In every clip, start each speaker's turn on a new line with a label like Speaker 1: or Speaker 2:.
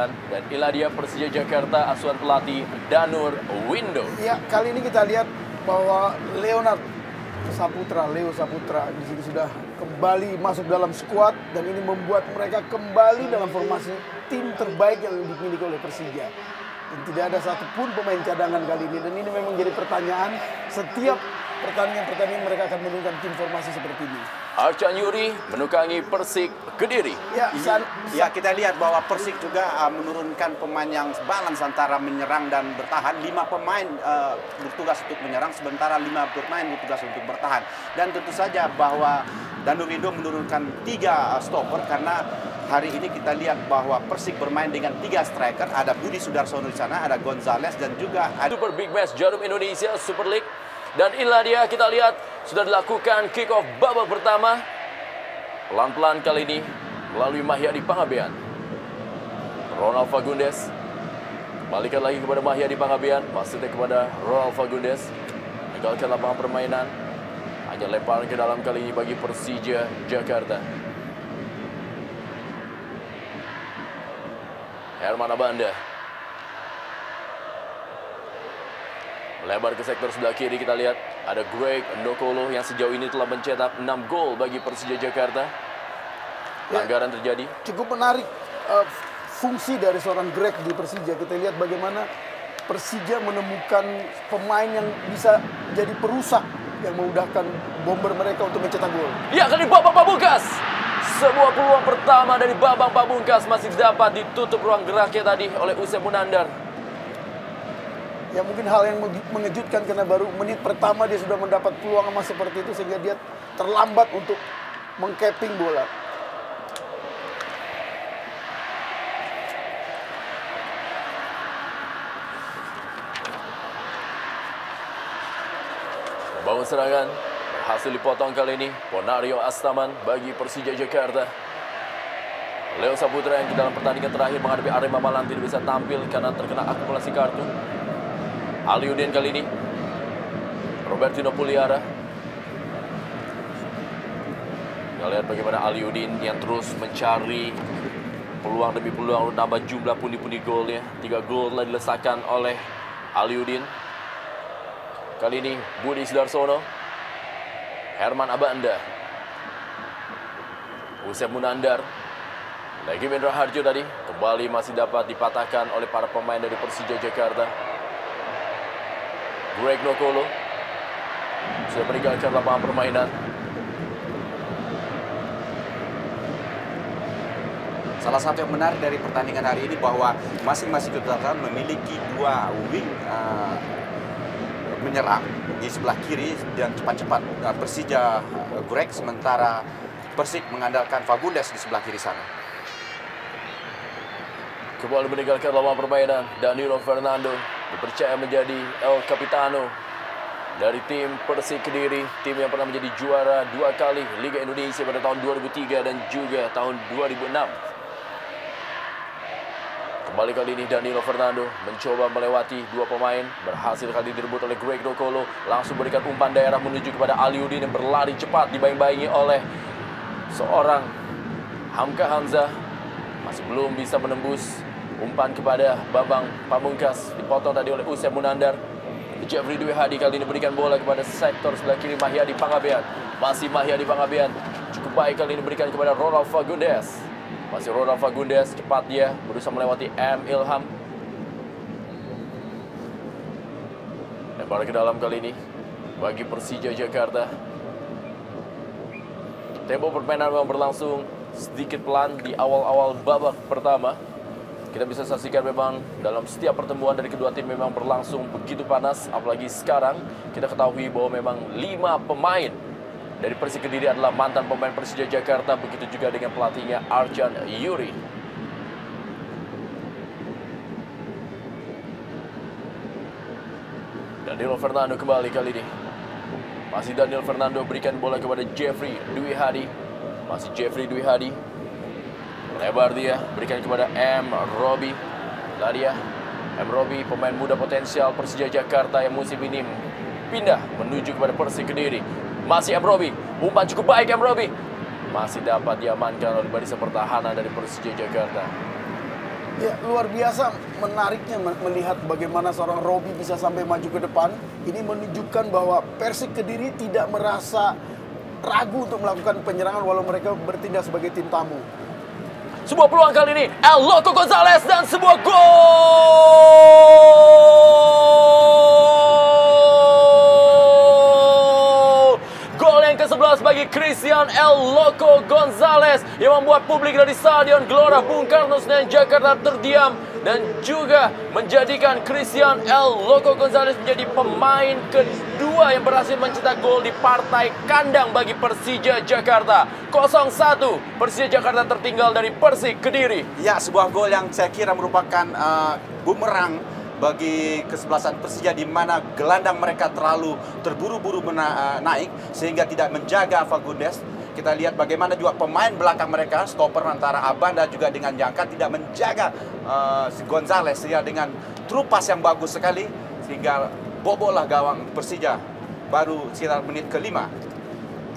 Speaker 1: penampilan. Dan inilah dia Persija Jakarta asuhan pelatih Danur Windo.
Speaker 2: Ya, kali ini kita lihat bahwa Leo Saputra di sini sudah kembali masuk dalam skuad dan ini membuat mereka kembali dalam formasi tim terbaik yang dimiliki oleh Persija. Dan tidak ada satupun pemain cadangan kali ini, dan ini memang jadi pertanyaan setiap pertandingan mereka akan menurunkan tim formasi seperti ini.
Speaker 1: Arcan Yuri menukangi Persik Kediri.
Speaker 3: Ya, kita lihat bahwa Persik juga menurunkan pemain yang balance antara menyerang dan bertahan. 5 pemain bertugas untuk menyerang, sementara 5 pemain bertugas untuk bertahan. Dan tentu saja bahwa Danur Windo menurunkan 3 stopper karena hari ini kita lihat bahwa Persik bermain dengan 3 striker. Ada Budi Sudarsono di sana, ada Gonzales dan juga ada
Speaker 1: Super Big Match Jarum Indonesia Super League. Dan inilah dia, kita lihat sudah dilakukan kick off babak pertama. Pelan-pelan kali ini melalui Mahyadi Pangabean. Ronald Fagundes balikan lagi kepada Mahyadi Pangabean, maksudnya kepada Ronald Fagundes. Meninggalkan lapangan permainan, hanya lemparan ke dalam kali ini bagi Persija Jakarta. Herman Abanda melebar ke sektor sebelah kiri. Kita lihat ada Greg Ndokolo yang sejauh ini telah mencetak 6 gol bagi Persija Jakarta. Pelanggaran terjadi.
Speaker 2: Cukup menarik fungsi dari seorang Greg di Persija. Kita lihat bagaimana Persija menemukan pemain yang bisa jadi perusak yang memudahkan bomber mereka untuk mencetak gol.
Speaker 1: Ya, kali babak pamungkas. Sebuah peluang pertama dari babak pamungkas masih dapat ditutup ruang geraknya tadi oleh Usep Munandar.
Speaker 2: Ya, mungkin hal yang mengejutkan karena baru menit pertama dia sudah mendapat peluang emas seperti itu sehingga dia terlambat untuk mengcapping bola.
Speaker 1: Bangun serangan berhasil dipotong kali ini Ponario Astaman bagi Persija Jakarta. Leo Saputra yang dalam pertandingan terakhir menghadapi Arema Malang tidak bisa tampil karena terkena akumulasi kartu. Aliudin kali ini Robertino Puliara. Kita lihat bagaimana Aliudin yang terus mencari peluang demi peluang untuk nambah jumlah pundi-pundi golnya. 3 gol telah dilesakan oleh Aliudin. Kali ini Budi Sudarsono, Herman Abanda, Usep Munandar, Lagi Mendra Harjo tadi kembali masih dapat dipatahkan oleh para pemain dari Persija Jakarta. Greg Ndokolo sudah meninggalkan lapangan permainan.
Speaker 3: salah satu yang menarik dari pertandingan hari ini bahwa masing-masing kedutaan memiliki 2 wing menyerang di sebelah kiri dan cepat-cepat Persija Greg, sementara Persik mengandalkan Fagundes di sebelah kiri sana.
Speaker 1: Kembali meninggalkan lapangan permainan, Danilo Fernando dipercaya menjadi El Capitano dari tim Persik Kediri, tim yang pernah menjadi juara 2 kali Liga Indonesia pada tahun 2003 dan juga tahun 2006. Kembali kali ini Danilo Fernando mencoba melewati 2 pemain, berhasil kali direbut oleh Greg Ndokolo, langsung berikan umpan daerah menuju kepada Aliudin yang berlari cepat dibayang-bayangi oleh seorang Hamka Hamzah, masih belum bisa menembus umpan kepada Bambang Pamungkas, dipotong tadi oleh Usep Munandar. Jeffrey Dwi Hadi kali ini berikan bola kepada sektor sebelah kiri Mahyadi Pangabean, masih Mahyadi Pangabean, cukup baik kali ini berikan kepada Ronald Fagundes. Masih Ronald Fagundes, cepat dia berusaha melewati M. Ilham. Lempar ke dalam kali ini bagi Persija Jakarta. Tempo permainan memang berlangsung sedikit pelan di awal-awal babak pertama. Kita bisa saksikan memang dalam setiap pertemuan dari kedua tim memang berlangsung begitu panas. Apalagi sekarang kita ketahui bahwa memang 5 pemain dari Persik Kediri adalah mantan pemain Persija Jakarta, begitu juga dengan pelatihnya Arcan Yuri. Danilo Fernando kembali kali ini. Masih Danilo Fernando berikan bola kepada Jeffrey Dwi Hadi. Masih Jeffrey Dwi Hadi. Lebar dia, berikan kepada M. Robi. Lah dia, M. Robi, pemain muda potensial Persija Jakarta yang musim ini pindah menuju kepada Persik Kediri. Masih M. Robi, umpan cukup baik M. Robi. Masih dapat diamankan oleh barisan pertahanan dari Persija Jakarta.
Speaker 2: Ya, luar biasa menariknya melihat bagaimana seorang Robbie bisa sampai maju ke depan. Ini menunjukkan bahwa Persik Kediri tidak merasa ragu untuk melakukan penyerangan walau mereka bertindak sebagai tim tamu.
Speaker 1: Sebuah peluang kali ini, El Loco Gonzalez dan sebuah gol! Gol yang ke-11 bagi Christian El Loco Gonzalez yang membuat publik dari Stadion Gelora Bung Karno Senayan Jakarta terdiam dan juga menjadikan Christian El Loco Gonzalez menjadi pemain kedua yang berhasil mencetak gol di partai kandang bagi Persija Jakarta. 0-1 Persija Jakarta tertinggal dari Persik Kediri.
Speaker 3: Ya, sebuah gol yang saya kira merupakan bumerang bagi kesebelasan Persija, di mana gelandang mereka terlalu terburu-buru naik sehingga tidak menjaga Fagundes. Kita lihat bagaimana juga pemain belakang mereka, stopper antara Abanda juga dengan Jangka tidak menjaga si Gonzalez ya, dengan trupas yang bagus sekali sehingga bobollah gawang Persija baru sekitar menit ke-5.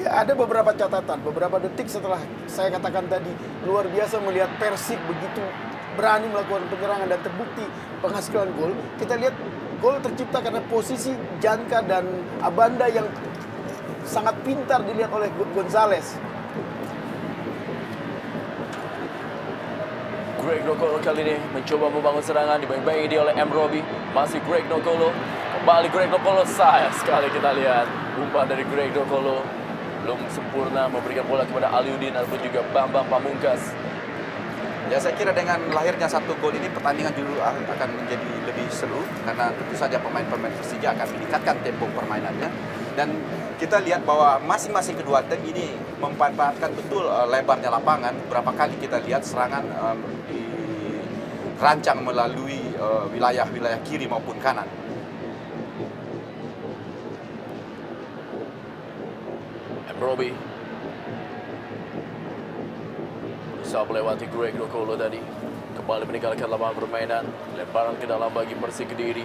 Speaker 2: Ya, ada beberapa catatan, beberapa detik setelah saya katakan tadi, luar biasa melihat Persik begitu berani melakukan penyerangan dan terbukti penghasil gol. Kita lihat gol tercipta karena posisi Janka dan Abanda yang sangat pintar dilihat oleh Gonzalez.
Speaker 1: Greg Nokolo kali ini mencoba membangun serangan, dibayang-bayangi dia oleh M. Robbie. Masih Greg Nokolo, kembali Greg Nokolo. Sayang sekali kita lihat umpan dari Greg Nokolo belum sempurna memberikan bola kepada Aliudin ataupun juga Bambang Pamungkas.
Speaker 3: Ya, saya kira dengan lahirnya satu gol ini pertandingan dulu akan menjadi lebih seru karena tentu saja pemain-pemain Persija akan meningkatkan tempo permainannya, dan kita lihat bahwa masing-masing kedua tim ini memanfaatkan betul lebarnya lapangan. Berapa kali kita lihat serangan dirancang melalui wilayah-wilayah kiri maupun kanan.
Speaker 1: Robbie berusaha melewati Greg Nokolo tadi, kembali meninggalkan lapangan permainan, lemparan ke dalam bagi Persik Kediri.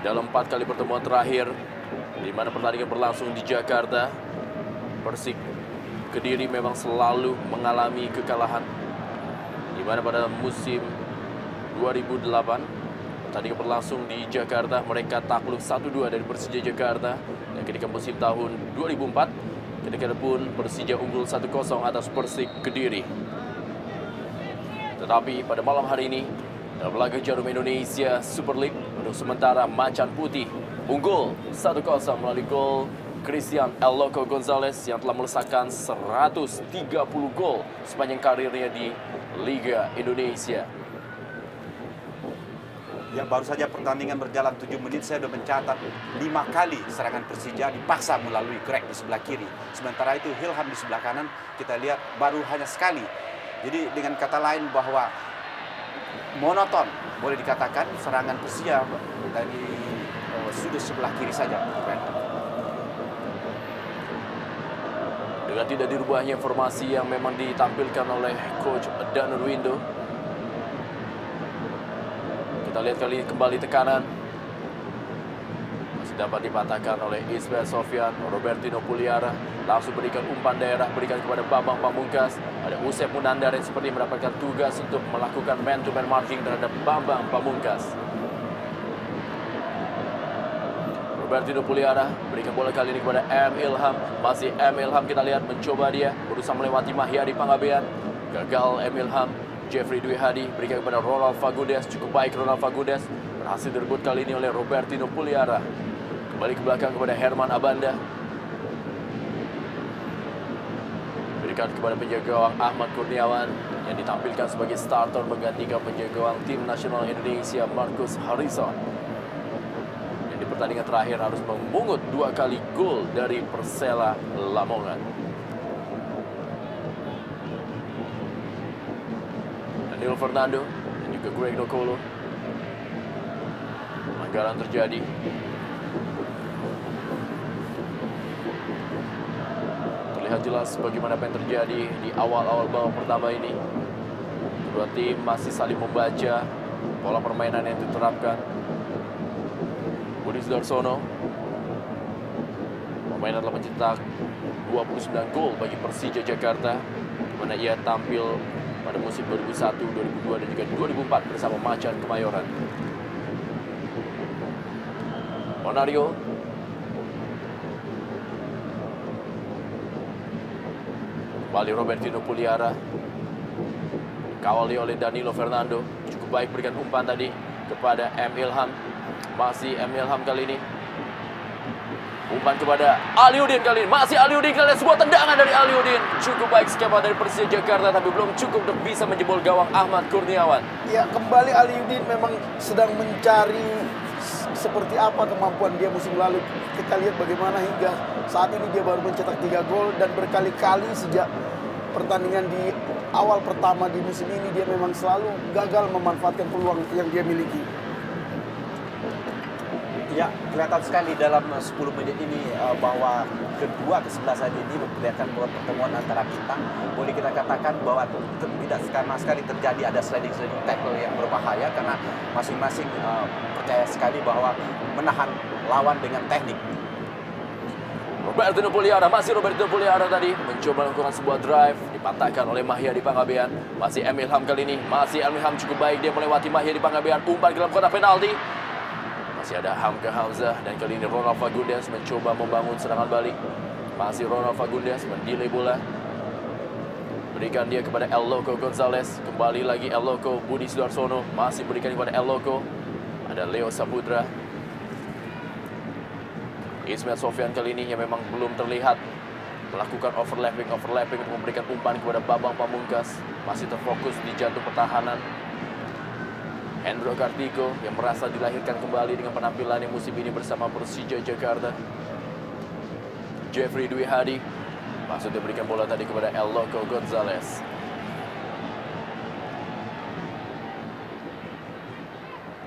Speaker 1: Dalam 4 kali pertemuan terakhir di mana pertandingan berlangsung di Jakarta, Persik Kediri memang selalu mengalami kekalahan, di mana pada musim 2008 pertandingan berlangsung di Jakarta, mereka takluk 1-2 dari Persija Jakarta. Dan ketika musim tahun 2004, ketika pun Persija unggul 1-0 atas Persik Kediri. Tetapi pada malam hari ini, dalam laga Jarum Indonesia Super League, untuk sementara Macan Putih unggul 1-0 melalui gol Christian El Loco Gonzalez yang telah melesakkan 130 gol sepanjang karirnya di Liga Indonesia.
Speaker 3: Ya, baru saja pertandingan berjalan 7 menit, saya sudah mencatat 5 kali serangan Persija dipaksa melalui Greg di sebelah kiri. Sementara itu Hilham di sebelah kanan kita lihat baru hanya sekali. Jadi dengan kata lain bahwa monoton boleh dikatakan serangan Persija dari sudut sebelah kiri saja.
Speaker 1: Dengan tidak dirubahnya formasi yang memang ditampilkan oleh Coach Danur Windo, kita lihat kembali tekanan masih dapat dipatahkan oleh Ismail Sofyan. Robertino Puliara langsung berikan umpan daerah, berikan kepada Bambang Pamungkas. Ada Usep Munandar yang seperti mendapatkan tugas untuk melakukan man-to-man marking terhadap Bambang Pamungkas. Robertino Puliara berikan bola kali ini kepada M. Ilham. Masih M. Ilham, kita lihat mencoba dia berusaha melewati Mahyari Pangabean. Gagal M. Ilham. Jeffrey Dwi Hadi berikan kepada Ronald Fagundes. Cukup baik Ronald Fagundes, berhasil direbut kali ini oleh Robertino Puliara. Kembali ke belakang kepada Herman Abanda. Berikan kepada penjaga gawang Ahmad Kurniawan yang ditampilkan sebagai starter menggantikan penjaga gawang tim nasional Indonesia Marcus Harrison. Yang di pertandingan terakhir harus memungut 2 kali gol dari Persela Lamongan. Danilo Fernando dan juga Greg Nokolo. Pelanggaran terjadi. Terlihat jelas bagaimana apa yang terjadi di awal-awal babak pertama ini. Kedua tim masih saling membaca pola permainan yang diterapkan. Budi Sudarsono, pemain telah mencetak 29 gol bagi Persija Jakarta. mana ia tampil pada musim 2001, 2002 dan juga 2004 bersama Macan Kemayoran. Ronario. Kembali Robertinho Puliara. Kawali oleh Danilo Fernando. Cukup baik berikan umpan tadi kepada M. Ilham. Masih M. Ilham kali ini. Umpan kepada Aliudin kali ini. Masih Aliudin kali ini. Sebuah tendangan dari Aliudin. Cukup baik skema dari Persija Jakarta, tapi belum cukup untuk bisa menjebol gawang Ahmad Kurniawan.
Speaker 2: Ya, kembali Aliudin memang sedang mencari seperti apa kemampuan dia musim lalu. Kita lihat bagaimana hingga saat ini dia baru mencetak 3 gol dan berkali-kali sejak pertandingan di awal pertama di musim ini dia memang selalu gagal memanfaatkan peluang yang dia miliki.
Speaker 3: Ya, kelihatan sekali dalam 10 menit ini bahwa kedua kesebelasan ini memperlihatkan bahwa pertemuan antara bintang. Boleh kita katakan bahwa tidak sama sekali terjadi ada sliding tackle yang berbahaya karena masing-masing percaya sekali bahwa menahan lawan dengan teknik.
Speaker 1: Robertinho Puliara, masih Robertinho Puliara tadi mencoba melakukan sebuah drive, dipatahkan oleh Mahyadi Pangabean. Masih M. Ilham kali ini, masih M. Ilham cukup baik, dia melewati Mahyadi Pangabean, umpan ke dalam kotak penalti. Masih ada Hamka Hamzah dan kali ini Ronald Fagundes mencoba membangun serangan balik. Masih Ronald Fagundes mendelay bola. Berikan dia kepada El Loco Gonzalez. Kembali lagi El Loco, Budi Sudarsono. Masih berikan kepada El Loco. Ada Leo Saputra. Ismail Sofyan kali ini yang memang belum terlihat melakukan overlapping untuk memberikan umpan kepada Bambang Pamungkas. Masih terfokus di jantung pertahanan. Hendro Kartiko yang merasa dilahirkan kembali dengan penampilannya musim ini bersama Persija Jakarta. Jeffrey Dwi Hadi maksudnya berikan bola tadi kepada El Loco Gonzalez.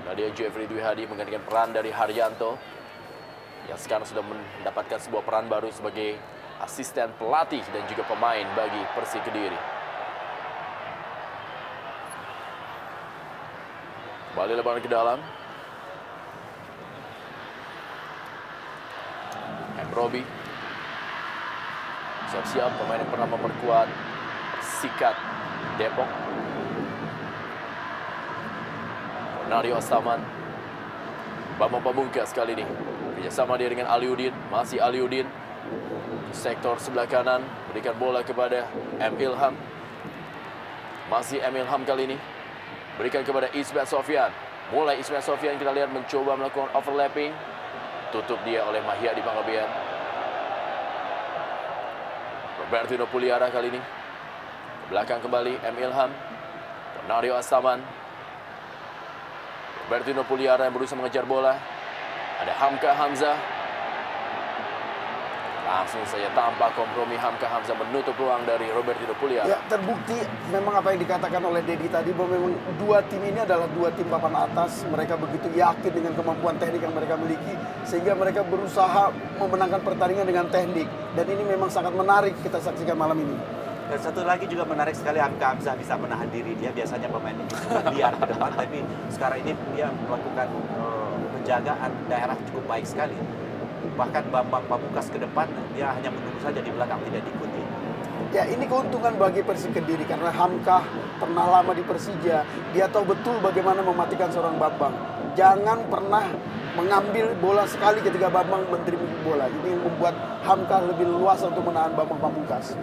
Speaker 1: Nadia Jeffrey Dwi Hadi menggantikan peran dari Haryanto yang sekarang sudah mendapatkan sebuah peran baru sebagai asisten pelatih dan juga pemain bagi Persik Kediri. Kembali lebaran ke dalam. M. Robi. Siap-siap pemain yang pernah memperkuat Sikat Depok. Nario Astaman. Bambang Pamungkas kali ini. Kerjasama dia dengan Aliudin. Masih Aliudin. Sektor sebelah kanan. Berikan bola kepada M. Ilham. Masih M. Ilham kali ini. Berikan kepada Ismail Sofyan. Mulai Ismail Sofyan kita lihat mencoba melakukan overlapping. Tutup dia oleh Mahyadi Pangabean. Robertinho Puliara kali ini. Belakang kembali M. Ilham. Nario Astaman. Robertinho Puliara yang berusaha mengejar bola. Ada Hamka Hamzah. Langsung saja tampak kompromi Hamka Hamzah menutup ruang dari Robertinho Puliara.
Speaker 2: Ya, terbukti memang apa yang dikatakan oleh Dedi tadi bahwa memang dua tim ini adalah dua tim papan atas. Mereka begitu yakin dengan kemampuan teknik yang mereka miliki sehingga mereka berusaha memenangkan pertandingan dengan teknik. Dan ini memang sangat menarik kita saksikan malam ini.
Speaker 3: Dan satu lagi juga menarik sekali, Hamka Hamzah bisa menahan diri. Dia biasanya pemain ini liar ke depan, tapi sekarang ini dia melakukan penjagaan daerah cukup baik sekali. Bahkan Bambang Pamungkas ke depan, dia hanya menunggu saja di belakang, tidak diikuti.
Speaker 2: Ya, ini keuntungan bagi Persik Kediri karena Hamka pernah lama di Persija. Dia tahu betul bagaimana mematikan seorang Bambang. Jangan pernah mengambil bola sekali ketika Bambang menerima bola. Ini yang membuat Hamka lebih luas untuk menahan Bambang Pamungkas.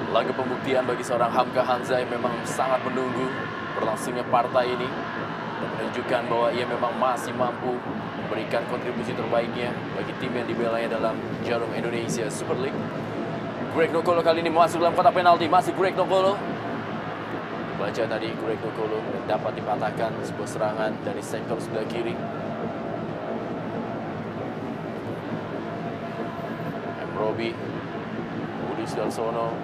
Speaker 1: Laga pembuktian bagi seorang Hamka Hamzah yang memang sangat menunggu berlangsungnya partai ini dan menunjukkan bahwa ia memang masih mampu memberikan kontribusi terbaiknya bagi tim yang dibelanya dalam Jarum Indonesia Super League. Greg Nokolo kali ini masuk dalam kotak penalti. Masih Greg Nokolo. Baca tadi Greg Nokolo dapat dipatahkan sebuah serangan dari sektor sebelah kiri. M. Robi, Budi Sudarsono,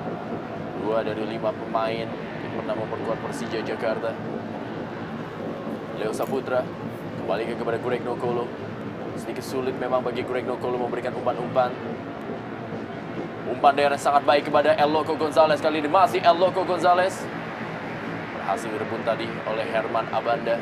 Speaker 1: 2 dari 5 pemain yang pernah memperkuat Persija Jakarta. Leo Saputra kembalikan kepada Greg Nokolo. Sedikit sulit memang bagi Greg Nokolo memberikan umpan-umpan. Umpan daerah sangat baik kepada El Loco Gonzalez kali ini. Masih El Loco Gonzalez. Berhasil direbut tadi oleh Herman Abanda.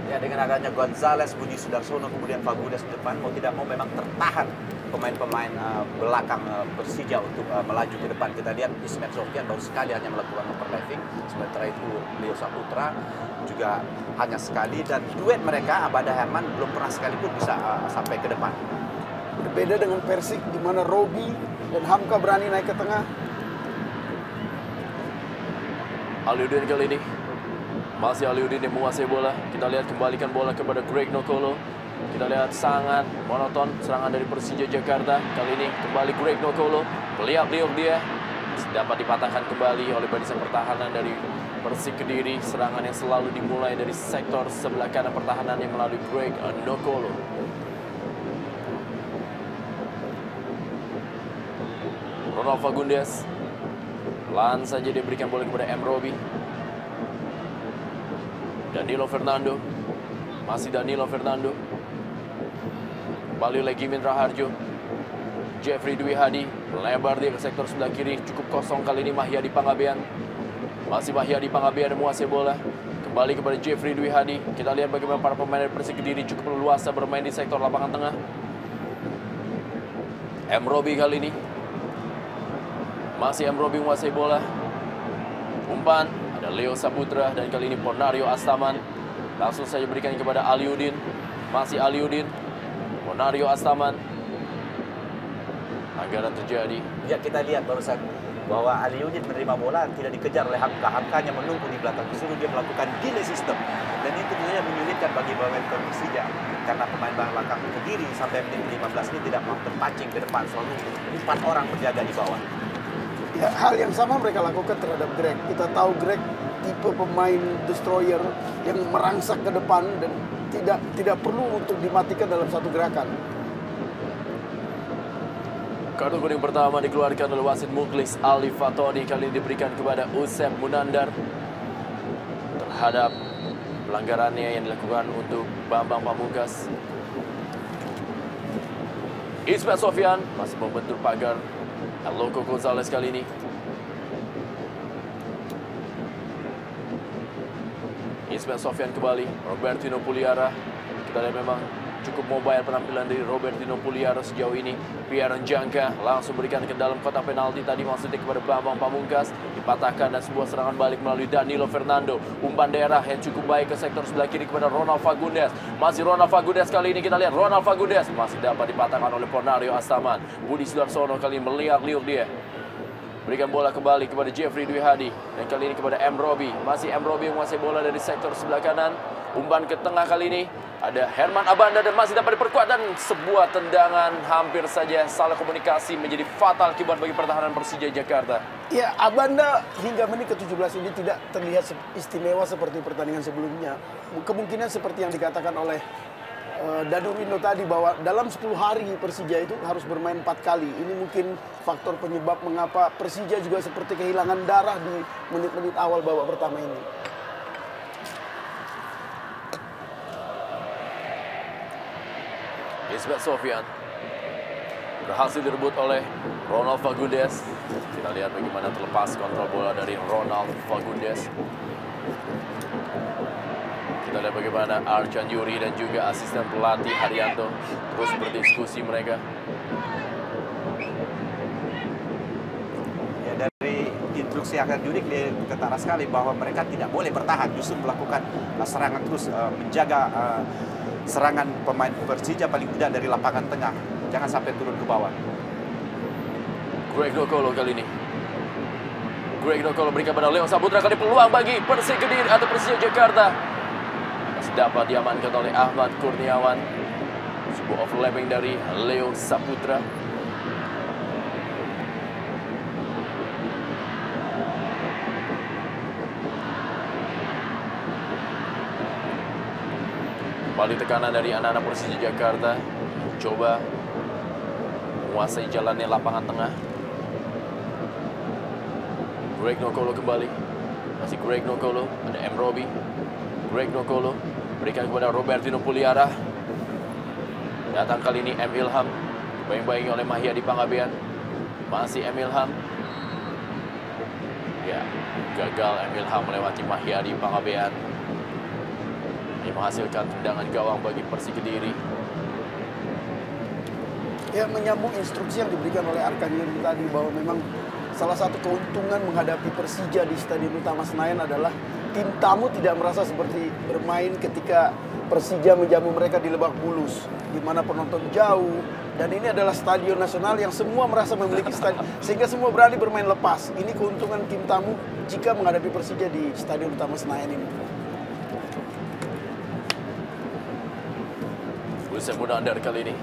Speaker 3: Ya, dengan adanya Gonzales, Budi Sudarsono, kemudian Fagudez di depan, mau tidak mau memang tertahan pemain-pemain belakang Persija untuk melaju ke depan. Kita lihat Ismet Sofyan baru sekali hanya melakukan overlapping, sementara itu Leo Saputra juga hanya sekali, dan duet mereka Abanda Herman belum pernah sekalipun bisa sampai ke depan.
Speaker 2: Berbeda dengan Persik di mana Robi dan Hamka berani naik ke tengah.
Speaker 1: Aliudin kali ini masih Aliudin yang menguasai bola. Kita lihat kembalikan bola kepada Greg Nokolo. Kita lihat sangat monoton serangan dari Persija Jakarta. Kali ini kembali Greg Nokolo. Liuk dia dapat dipatahkan kembali oleh barisan pertahanan dari Persik Kediri. Serangan yang selalu dimulai dari sektor sebelah kanan pertahanan yang melalui Greg Nokolo. Ronald Fagundez. Pelan saja diberikan bola kepada M. Robi. Danilo Fernando. Masih Danilo Fernando. Kembali oleh Gimin Raharjo. Jeffrey Dwi Hadi. Melebar dia ke sektor sebelah kiri. Cukup kosong kali ini Mahyadi Pangabean. Masih Mahyadi Pangabean yang menguasai bola. Kembali kepada Jeffrey Dwi Hadi. Kita lihat bagaimana para pemain dari Persik Kediri cukup leluasa bermain di sektor lapangan tengah. M. Robi kali ini. Masih M. Robi menguasai bola. Umpan. Ada Leo Saputra dan kali ini Ponario Astaman. Langsung saja berikan kepada Aliudin. Masih Aliudin. Ponario Astaman. Anggaran terjadi.
Speaker 3: Ya, kita lihat barusan bahwa Aliudin menerima bola tidak dikejar oleh Hamka. Hamkanya menunggu di belakang. Disuruh dia melakukan delay system. Dan itu tentunya menyulitkan bagi pemain Persija. Karena pemain belakang Kediri sampai menit 15 ini tidak mau terpancing ke depan. Selalu 4 orang berjaga di bawah.
Speaker 2: Ya, hal yang sama mereka lakukan terhadap Greg. Kita tahu Greg tipe pemain destroyer yang merangsek ke depan dan tidak perlu untuk dimatikan dalam satu gerakan.
Speaker 1: Kartu kuning pertama dikeluarkan oleh wasit Muklis Ali Fatoni. Kali ini diberikan kepada Usep Munandar terhadap pelanggarannya yang dilakukan untuk Bambang Pamungkas. Ismet Sofyan masih membentur pagar. Aloko Gonzales kali ini. Ismet Sofyan kembali. Robertino Puliara. Kita lihat memang cukup mobile penampilan dari Robertino Puliara sejauh ini. Pierre Njangka langsung berikan ke dalam kotak penalti tadi maksudnya kepada Bambang Pamungkas. Dipatahkan dan sebuah serangan balik melalui Danilo Fernando. Umpan daerah yang cukup baik ke sektor sebelah kiri kepada Ronald Fagundez. Masih Ronald Fagundez kali ini kita lihat. Ronald Fagundez masih dapat dipatahkan oleh Ponario Astaman. Budi Sudarsono kali ini meliuk-liuk dia. Berikan bola kembali kepada Jeffrey Dwi Hadi. Dan kali ini kepada M. Robi. Masih M. Robi menguasai bola dari sektor sebelah kanan. Umpan ke tengah kali ini. Ada Herman Abanda dan masih dapat diperkuat. Dan sebuah tendangan hampir saja salah komunikasi menjadi fatal akibat bagi pertahanan Persija Jakarta.
Speaker 2: Ya, Abanda hingga menit ke-17 ini tidak terlihat istimewa seperti pertandingan sebelumnya. Kemungkinan seperti yang dikatakan oleh Dadu Rindo tadi bahwa dalam 10 hari Persija itu harus bermain 4 kali. Ini mungkin faktor penyebab mengapa Persija juga seperti kehilangan darah di menit-menit awal babak pertama ini.
Speaker 1: Ismet Sofyan berhasil direbut oleh Ronald Fagundez. Kita lihat bagaimana terlepas kontrol bola dari Ronald Fagundez. Kita lihat bagaimana Arcan Yuri dan juga asisten pelatih Haryanto terus berdiskusi mereka.
Speaker 3: Ya, dari instruksi Arcan Yuri ketara sekali bahwa mereka tidak boleh bertahan, justru melakukan serangan terus, menjaga serangan pemain Persija paling tidak dari lapangan tengah, jangan sampai turun ke bawah.
Speaker 1: Greg Nokolo kali ini. Greg Nokolo berikan pada Leo Saputra, kali peluang bagi Persik Kediri atau Persija Jakarta. Dapat diamankan oleh Ahmad Kurniawan. Sebuah overlapping dari Leo Saputra. Kembali tekanan dari anak-anak Persija Jakarta. Coba menguasai jalannya lapangan tengah. Greg Nokolo kembali. Masih Greg Nokolo. Ada M. Robi. Greg Nokolo berikan kepada Robertino Puliara. Datang kali ini M. Ilham. Bayang-bayangi oleh Mahyadi Pangabean. Masih M. Ilham. Ya, gagal M. Ilham melewati Mahyadi Pangabean. Ini menghasilkan tendangan gawang bagi Persik Kediri.
Speaker 2: Ya, menyambung instruksi yang diberikan oleh Arkadiuddin tadi bahwa memang salah satu keuntungan menghadapi Persija di Stadion Utama Senayan adalah tim tamu tidak merasa seperti bermain ketika Persija menjamu mereka di Lebak Bulus, di mana penonton jauh, dan ini adalah stadion nasional yang semua merasa memiliki stadion, sehingga semua berani bermain lepas. Ini keuntungan tim tamu jika menghadapi Persija di Stadion Utama Senayan ini.
Speaker 1: Usai Munandar kali ini.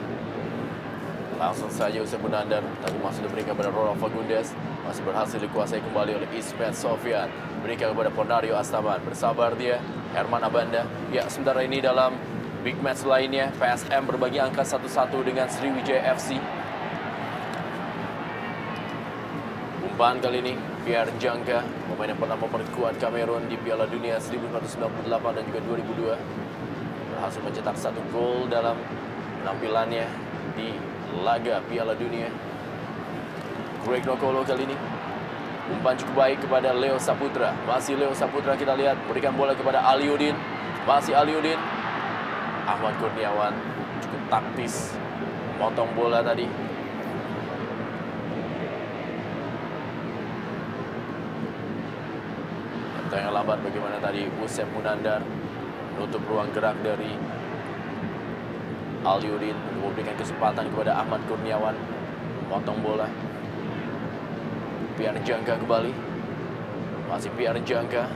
Speaker 1: Langsung saja Usai Munandar, tapi masih diberikan kepada Ronald Fagundes. Masih berhasil dikuasai kembali oleh Ismet Sofyan. Berikan kepada Ponario Astaman. Bersabar dia, Herman Abanda. Ya, sementara ini dalam big match lainnya, PSM berbagi angka 1-1 dengan Sriwijaya FC. Umpan kali ini, Pierre Njangka, pemain yang pernah memperkuat Kamerun di Piala Dunia 1998 dan juga 2002. Berhasil mencetak 1 gol dalam penampilannya di laga Piala Dunia. Greg Nokolo kali ini umpan cukup baik kepada Leo Saputra. Masih Leo Saputra, kita lihat berikan bola kepada Aliuddin. Masih Aliuddin. Ahmad Kurniawan cukup taktis motong bola tadi. Yang lambat bagaimana tadi Usep Munandar menutup ruang gerak dari Aliuddin, memberikan kesempatan kepada Ahmad Kurniawan memotong bola. Pierre Njangka kembali. Masih Pierre Njangka.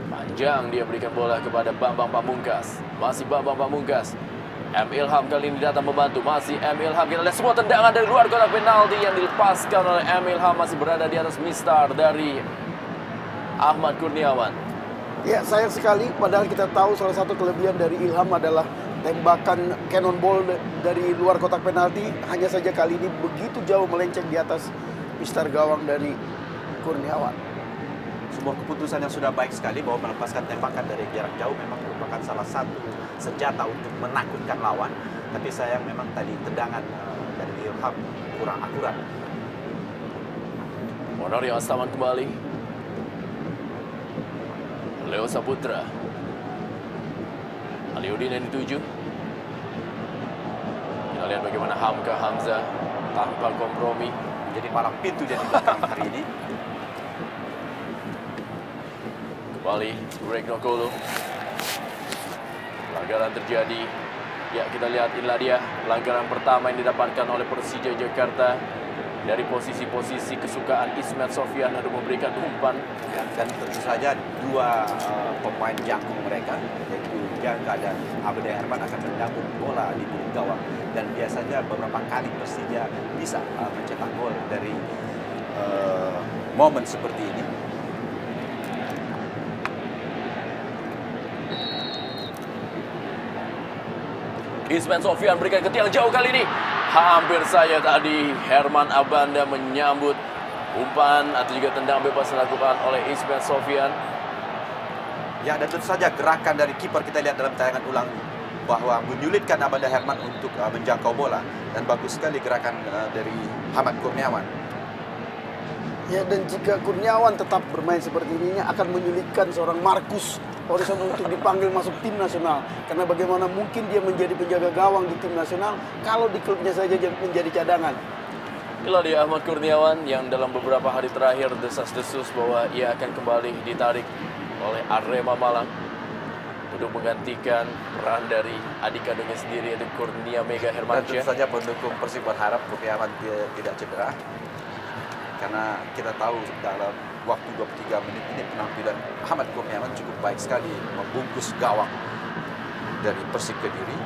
Speaker 1: Panjang dia berikan bola kepada Bambang Pamungkas. Masih Bambang Pamungkas. M. Ilham kali ini datang membantu. Masih M. Ilham. Kita lihat semua tendangan dari luar kotak penalti yang dilepaskan oleh M. Ilham. Masih berada di atas mistar dari Ahmad Kurniawan.
Speaker 2: Ya, sayang sekali, padahal kita tahu salah satu kelebihan dari Ilham adalah tembakan cannonball dari luar kotak penalti. Hanya saja kali ini begitu jauh melenceng di atas mistar gawang dari Kurniawan.
Speaker 3: Sebuah keputusan yang sudah baik sekali bahwa melepaskan tembakan dari jarak jauh memang merupakan salah satu senjata untuk menakutkan lawan. Tapi sayang memang tadi tendangan dari Ilham kurang akurat.
Speaker 1: Ponario Astaman kembali. Leo Saputra. Aliuddin yang dituju. Kita lihat bagaimana Hamka Hamzah tanpa kompromi.
Speaker 3: Jadi palang pintu dia di belakang hari ini.
Speaker 1: Kembali Greg Nokolo. Pelanggaran terjadi. Ya, kita lihat inilah dia pelanggaran pertama yang didapatkan oleh Persija Jakarta. Dari posisi-posisi kesukaan Ismet Sofyan untuk memberikan umpan.
Speaker 3: Ya, dan tentu saja dua pemain jangkung mereka, yaitu Njangka dan Abde Herman akan menyambut bola di bulu gawang. Dan biasanya beberapa kali Persija bisa mencetak gol dari momen seperti ini.
Speaker 1: Ismet Sofyan berikan ke tiang jauh kali ini. Hampir saja tadi Herman Abanda menyambut umpan atau juga tendang bebas dilakukan oleh Ismet Sofyan.
Speaker 3: Ya, dan tentu saja gerakan dari kiper kita lihat dalam tayangan ulang bahwa menyulitkan Abanda Herman untuk menjangkau bola. Dan bagus sekali gerakan dari Ahmad Kurniawan.
Speaker 2: Ya, dan jika Kurniawan tetap bermain seperti ini akan menyulitkan seorang Marcus Horizon untuk dipanggil masuk tim nasional. Karena bagaimana mungkin dia menjadi penjaga gawang di tim nasional kalau di klubnya saja menjadi cadangan.
Speaker 1: Inilah dia Ahmad Kurniawan yang dalam beberapa hari terakhir desas-desus bahwa ia akan kembali ditarik oleh Arema Malang untuk menggantikan peran dari adik kandungnya sendiri yaitu Kurnia Mega Hermansyah.
Speaker 3: Dan tentu saja pendukung Persib berharap Kurniawan tidak cedera. Karena kita tahu dalam waktu 23 menit ini penampilan Ahmad Kurniawan cukup baik sekali membungkus gawang dari Persik Kediri.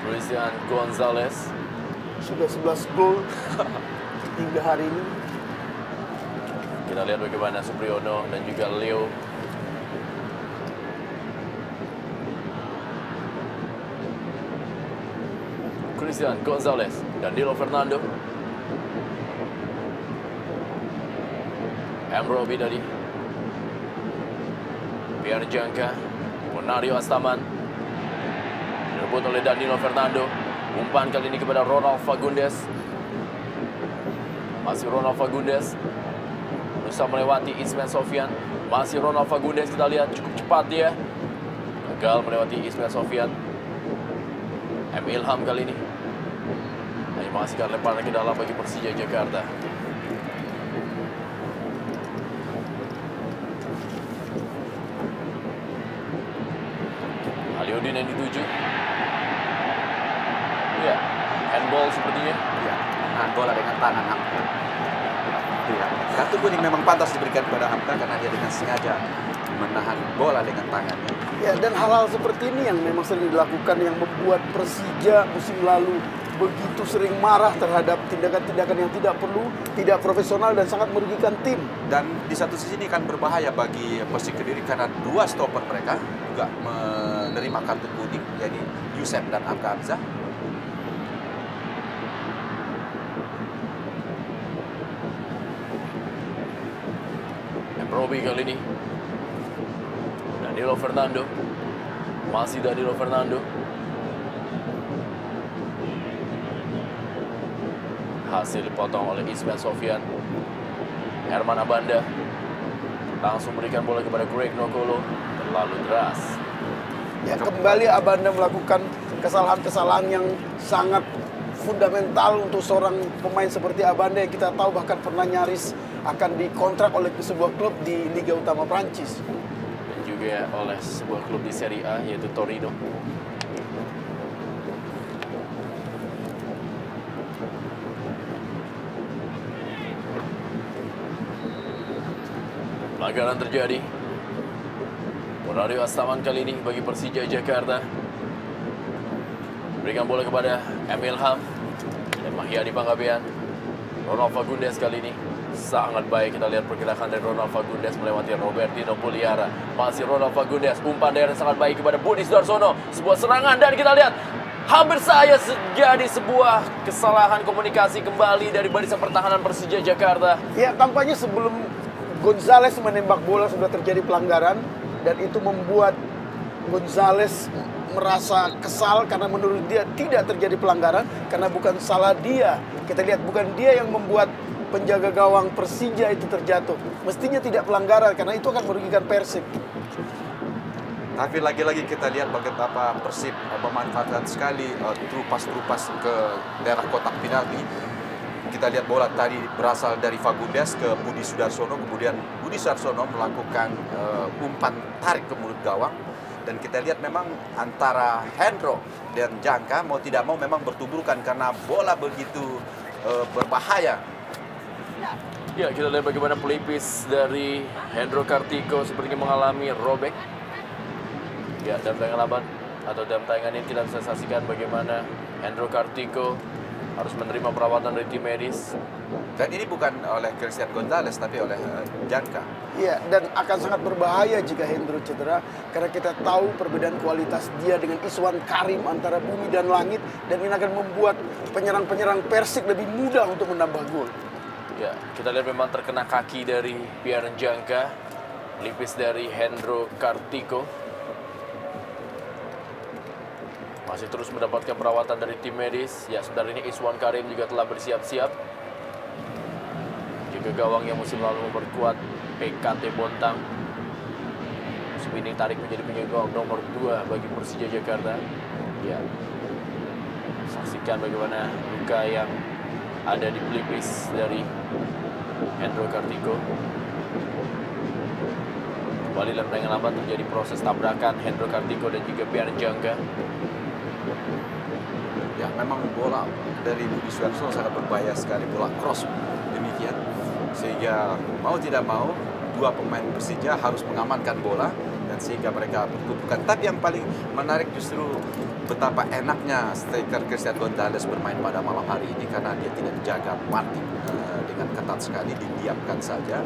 Speaker 1: Christian Gonzalez
Speaker 2: Sudah 11 gol hingga hari ini.
Speaker 1: Kita lihat bagaimana Supriyono dan juga Leo. Christian Gonzalez, Danilo Fernando, Robi tadi, Pierre Njangka, Ponario Astaman, direbut oleh Danilo Fernando. Umpan kali ini kepada Ronald Fagundes. Masih Ronald Fagundes. Berusaha melewati Ismail Sofyan. Masih Ronald Fagundes, kita lihat cukup cepat dia. Gagal melewati Ismail Sofyan. M. Ilham kali ini. Hanya menghasilkan lemparan ke dalam bagi Persija Jakarta. Aliudin yang dituju. Ya, handball sepertinya.
Speaker 3: Ya, menahan bola dengan tangan Hamka. Ya, kartu kuning memang pantas diberikan kepada Hamka karena dia dengan sengaja menahan bola dengan tangannya.
Speaker 2: Ya, dan hal-hal seperti ini yang memang sering dilakukan yang membuat Persija musim lalu begitu sering marah terhadap tindakan-tindakan yang tidak perlu, tidak profesional dan sangat merugikan tim.
Speaker 3: Dan di satu sisi ini kan berbahaya bagi Persik Kediri karena dua stopper mereka juga menerima kartu kuning, yaitu Yusef dan Hamka Hamzah.
Speaker 1: Robi kali ini. Danilo Fernando. Masih Danilo Fernando. Hasil dipotong oleh Ismail Sofyan. Herman Abanda. Langsung berikan bola kepada Greg Nokolo. Terlalu deras.
Speaker 2: Ya, kembali Abanda melakukan kesalahan-kesalahan yang sangat fundamental untuk seorang pemain seperti Abanda yang kita tahu bahkan pernah nyaris akan dikontrak oleh sebuah klub di Liga Utama Prancis.
Speaker 1: Dan juga oleh sebuah klub di Serie A yaitu Torino. Pelanggaran terjadi. Monario Astaman kali ini bagi Persija Jakarta. Berikan bola kepada M. Ilham dan Mahyadi Panggabean. Ronald Fagundes kali ini sangat baik. Kita lihat pergerakan dari Ronald Fagundes melewati Robertino Puliara. Masih Ronald Fagundes, umpan daerah sangat baik kepada Budi Sudarsono. Sebuah serangan dan kita lihat hampir saja terjadi sebuah kesalahan komunikasi kembali dari barisan pertahanan Persija Jakarta.
Speaker 2: Ya, tampaknya sebelum Gonzales menembak bola sudah terjadi pelanggaran dan itu membuat Gonzales merasa kesal karena menurut dia tidak terjadi pelanggaran karena bukan salah dia. Kita lihat bukan dia yang membuat penjaga gawang Persija itu terjatuh. Mestinya tidak pelanggaran karena itu akan merugikan Persib.
Speaker 3: Tapi lagi-lagi kita lihat bagaimana Persib memanfaatkan sekali terupas-terupas ke daerah kotak penalti. Kita lihat bola tadi berasal dari Fagundes ke Budi Sudarsono, kemudian Budi Sudarsono melakukan umpan tarik ke mulut gawang. Dan kita lihat memang antara Hendro dan Jangka mau tidak mau memang bertuburkan karena bola begitu berbahaya.
Speaker 1: Ya, kita lihat bagaimana pelipis dari Hendro Kartiko sepertinya mengalami robek. Ya, dalam tayangan atau dalam tayangan ini kita bisa saksikan bagaimana Hendro Kartiko harus menerima perawatan dari tim medis.
Speaker 3: Dan ini bukan oleh Christian Gonzalez tapi oleh Jangka.
Speaker 2: Iya, dan akan sangat berbahaya jika Hendro cedera karena kita tahu perbedaan kualitas dia dengan Iswan Karim antara bumi dan langit dan ini akan membuat penyerang-penyerang Persik lebih mudah untuk menambah gol.
Speaker 1: Ya, kita lihat memang terkena kaki dari Pierre Jangka, pelipis dari Hendro Kartiko. Masih terus mendapatkan perawatan dari tim medis. Ya, sebentar ini Iswan Karim juga telah bersiap-siap. Juga gawang yang musim lalu memperkuat PKT Bontang. Musim ini tarik menjadi penjaga gawang nomor 2 bagi Persija Jakarta. Ya, saksikan bagaimana luka yang ada di pelipis dari Hendro Kartiko. Kembali dalam tayangan lambat terjadi proses tabrakan Hendro Kartiko dan juga Pierre Jangka.
Speaker 3: Ya, memang bola dari Budi Sudarsono sangat berbahaya sekali, bola cross demikian. Sehingga mau tidak mau dua pemain Persija harus mengamankan bola dan sehingga mereka bertumpukan. Tapi yang paling menarik justru betapa enaknya striker Christian Gonzalez bermain pada malam hari ini karena dia tidak dijaga Martin dengan ketat sekali, didiamkan saja.